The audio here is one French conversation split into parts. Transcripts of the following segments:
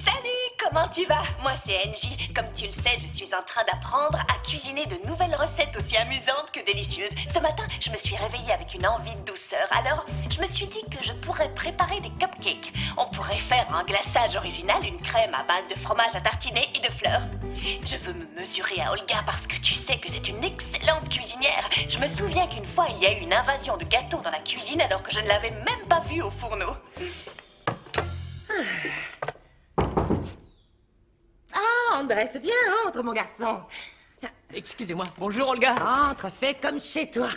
Salut, comment tu vas? Moi c'est Angie. Comme tu le sais, je suis en train d'apprendre à cuisiner de nouvelles recettes aussi amusantes que délicieuses. Ce matin, je me suis réveillée avec une envie de douceur. Alors, je me suis dit que je pourrais préparer des cupcakes. On pourrait faire un glaçage original, une crème à base de fromage à tartiner et de fleurs. Je veux me mesurer à Olga parce que tu sais que c'est une excellente cuisinière. Je me souviens qu'une fois, il y a eu une invasion de gâteaux dans la cuisine alors que je ne l'avais même pas vue au fourneau. Ah, Andrés, viens, entre, mon garçon. Excusez-moi, bonjour Olga. Entre, fais comme chez toi.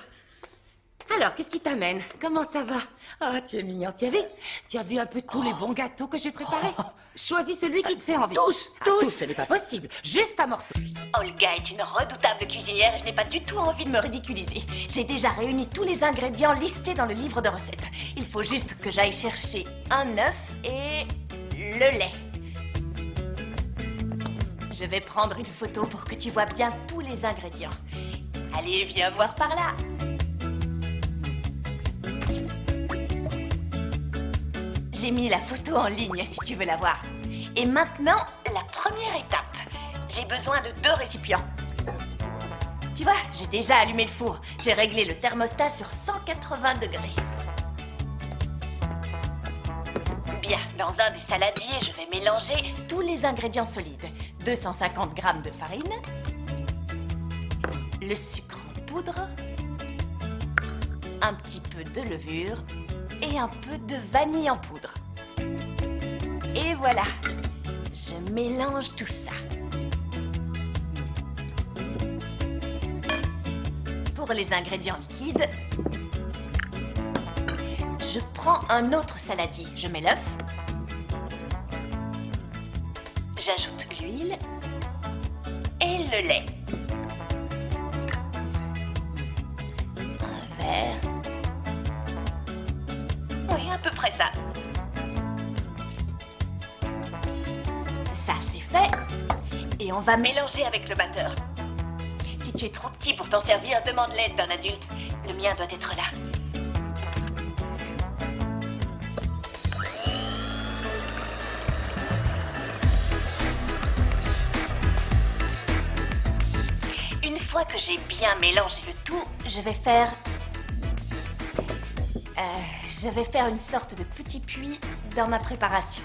Alors, qu'est-ce qui t'amène? Comment ça va? Ah, tu es mignon, tu as vu un peu tous les bons gâteaux que j'ai préparés? Choisis celui qui te fait envie. Tous. Tous, ce n'est pas possible. Juste un morceau. Olga est une redoutable cuisinière et je n'ai pas du tout envie de me ridiculiser. J'ai déjà réuni tous les ingrédients listés dans le livre de recettes. Il faut juste que j'aille chercher un œuf et le lait. Je vais prendre une photo pour que tu vois bien tous les ingrédients. Allez, viens voir par là. J'ai mis la photo en ligne si tu veux la voir. Et maintenant, la première étape. J'ai besoin de 2 récipients. Tu vois, j'ai déjà allumé le four. J'ai réglé le thermostat sur 180 degrés. Bien, dans un des saladiers, je vais mélanger tous les ingrédients solides. 250 g de farine, le sucre en poudre, un petit peu de levure et un peu de vanille en poudre. Et voilà, je mélange tout ça. Pour les ingrédients liquides, je prends un autre saladier. Je mets l'œuf, j'ajoute l'huile et le lait. Un verre. Oui, à peu près ça. Ça, c'est fait. Et on va mélanger avec le batteur. Si tu es trop petit pour t'en servir, demande l'aide d'un adulte. Le mien doit être là. Une fois que j'ai bien mélangé le tout, je vais faire une sorte de petit puits dans ma préparation.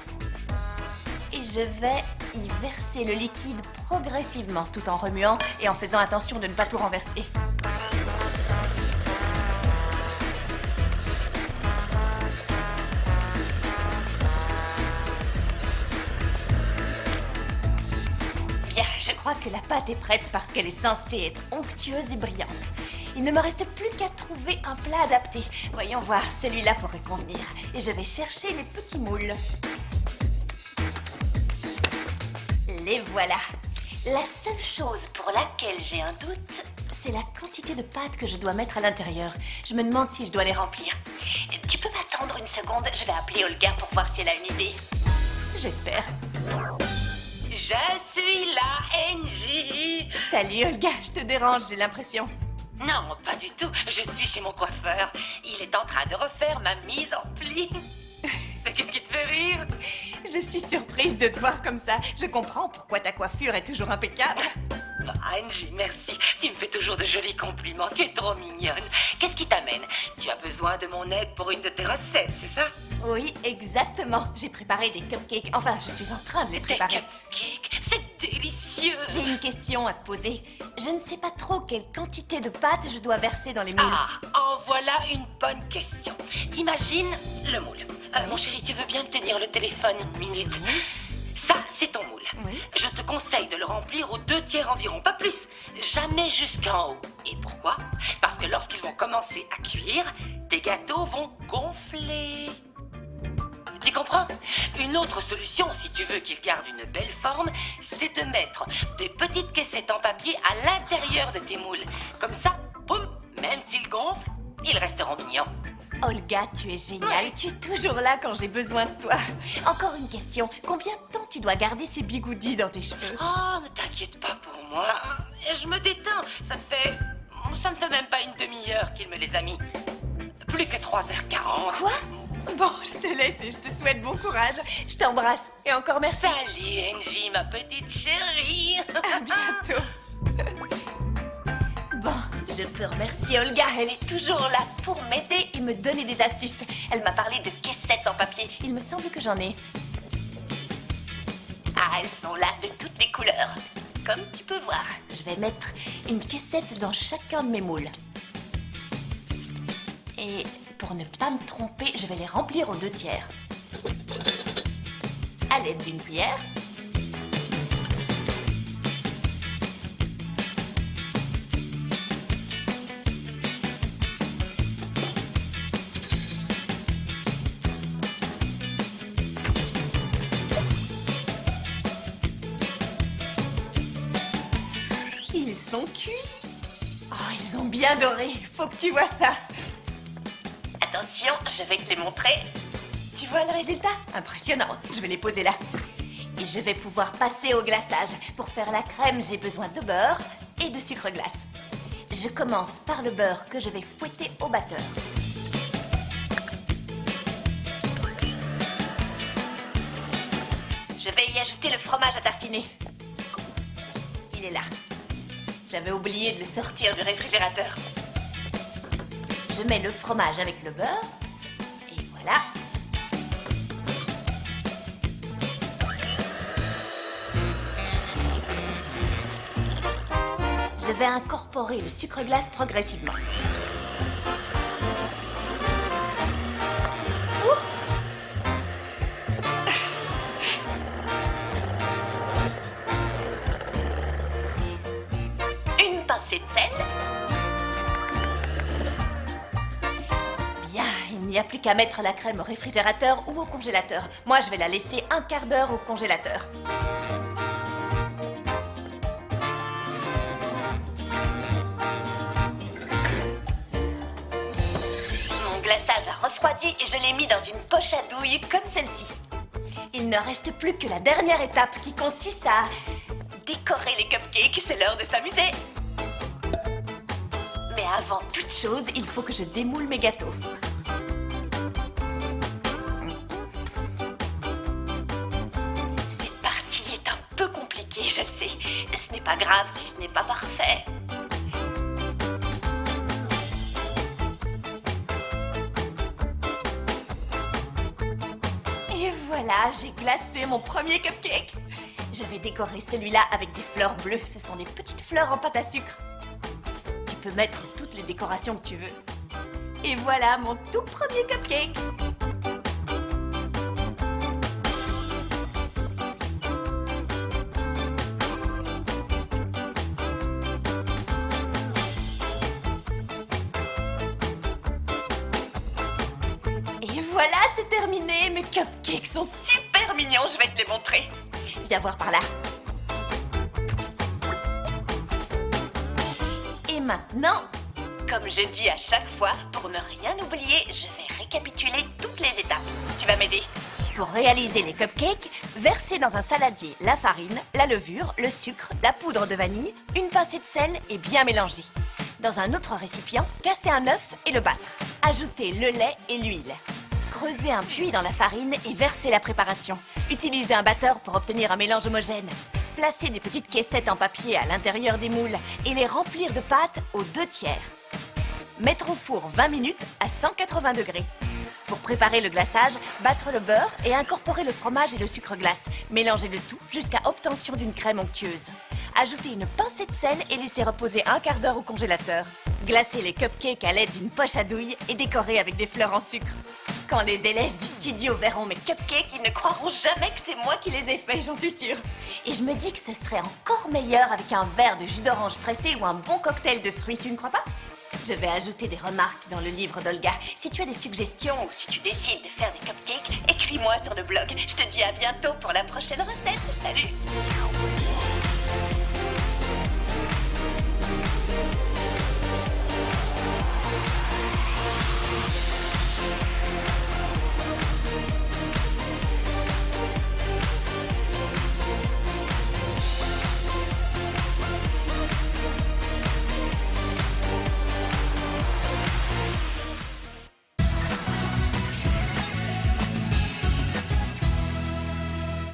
Et je vais y verser le liquide progressivement, tout en remuant et en faisant attention de ne pas tout renverser. Bien, je crois que la pâte est prête parce qu'elle est censée être onctueuse et brillante. Il ne me reste plus qu'à trouver un plat adapté. Voyons voir, celui-là pourrait convenir. Et je vais chercher les petits moules. Les voilà. La seule chose pour laquelle j'ai un doute, c'est la quantité de pâte que je dois mettre à l'intérieur. Je me demande si je dois les remplir. Tu peux m'attendre une seconde? Je vais appeler Olga pour voir si elle a une idée. J'espère. Je suis là, Angie. Salut Olga, je te dérange, j'ai l'impression. Non, pas du tout. Je suis chez mon coiffeur. Il est en train de refaire ma mise en pli. Qu'est-ce qui te fait rire? Je suis surprise de te voir comme ça. Je comprends pourquoi ta coiffure est toujours impeccable. Angie, merci. Tu me fais toujours de jolis compliments. Tu es trop mignonne. Qu'est-ce qui t'amène? Tu as besoin de mon aide pour une de tes recettes, c'est ça? Oui, exactement. J'ai préparé des cupcakes. Enfin, je suis en train de les préparer. Des cupcakes? C'est délicieux. J'ai une question à te poser. Je ne sais pas trop quelle quantité de pâte je dois verser dans les moules. Ah, en voilà une bonne question. Imagine le moule. Mon chéri, tu veux bien me tenir le téléphone une minute? Ça, c'est ton moule. Oui. Je te conseille de le remplir aux 2/3 environ, pas plus. Jamais jusqu'en haut. Et pourquoi? Parce que lorsqu'ils vont commencer à cuire, tes gâteaux vont gonfler. Tu comprends? Une autre solution, si tu veux qu'ils gardent une belle forme, c'est de mettre des petites caissettes en papier à l'intérieur de tes moules. Comme ça, boum, même s'ils gonflent, ils resteront mignons. Olga, tu es géniale. Tu es toujours là quand j'ai besoin de toi. Encore une question. Combien de temps tu dois garder ces bigoudis dans tes cheveux? Oh, ne t'inquiète pas pour moi. Je me détends. Ça ne fait même pas une demi-heure qu'il me les a mis. Plus que 3h40. Quoi? Bon, je te laisse et je te souhaite bon courage. Je t'embrasse et encore merci. Salut, Angie, ma petite chérie. À bientôt. Bon, je peux remercier Olga. Elle est toujours là pour m'aider et me donner des astuces. Elle m'a parlé de caissettes en papier. Il me semble que j'en ai. Ah, elles sont là de toutes les couleurs. Comme tu peux voir. Je vais mettre une caissette dans chacun de mes moules. Et pour ne pas me tromper, je vais les remplir aux 2/3. À l'aide d'une cuillère. Ils sont cuits. Oh, ils ont bien doré. Faut que tu vois ça. Attention, je vais te les montrer. Tu vois le résultat? Impressionnant. Je vais les poser là. Et je vais pouvoir passer au glaçage. Pour faire la crème, j'ai besoin de beurre et de sucre glace. Je commence par le beurre que je vais fouetter au batteur. Je vais y ajouter le fromage à tartiner. Il est là. J'avais oublié de le sortir du réfrigérateur. Je mets le fromage avec le beurre. Et voilà. Je vais incorporer le sucre glace progressivement. Une pincée de sel. Bien, il n'y a plus qu'à mettre la crème au réfrigérateur ou au congélateur. Moi, je vais la laisser 1/4 d'heure au congélateur. Mon glaçage a refroidi et je l'ai mis dans une poche à douille comme Celle-ci. Il ne reste plus que la dernière étape qui consiste à... décorer les cupcakes. C'est l'heure de s'amuser. Mais avant toute chose, il faut que je démoule mes gâteaux. Cette partie est un peu compliquée, je sais. Ce n'est pas grave si ce n'est pas parfait. Et voilà, j'ai glacé mon premier cupcake. Je vais décorer celui-là avec des fleurs bleues. Ce sont des petites fleurs en pâte à sucre. Tu peux mettre toutes les décorations que tu veux. Et voilà mon tout premier cupcake. Et voilà, c'est terminé. Mes cupcakes sont Super mignon, je vais te les montrer. Viens voir par là. Et maintenant, Comme je dis à chaque fois, pour ne rien oublier, je vais récapituler toutes les étapes. Tu vas m'aider? pour réaliser les cupcakes, versez dans un saladier la farine, la levure, le sucre, la poudre de vanille, une pincée de sel et bien mélanger. Dans un autre récipient, cassez un œuf et le battre. Ajoutez le lait et l'huile. Creusez un puits dans la farine et versez la préparation. Utilisez un batteur pour obtenir un mélange homogène. Placez des petites caissettes en papier à l'intérieur des moules et les remplir de pâte aux 2/3. Mettre au four 20 minutes à 180 degrés. Pour préparer le glaçage, battre le beurre et incorporer le fromage et le sucre glace. Mélangez le tout jusqu'à obtention d'une crème onctueuse. Ajoutez une pincée de sel et laissez reposer un quart d'heure au congélateur. Glacez les cupcakes à l'aide d'une poche à douille et décorez avec des fleurs en sucre. Quand les élèves du studio verront mes cupcakes, ils ne croiront jamais que c'est moi qui les ai faits, j'en suis sûre. Et je me dis que ce serait encore meilleur avec un verre de jus d'orange pressé ou un bon cocktail de fruits, tu ne crois pas? Je vais ajouter des remarques dans le livre d'Olga. Si tu as des suggestions Ou si tu décides de faire des cupcakes, écris-moi sur le blog. Je te dis à bientôt pour la prochaine recette. Salut!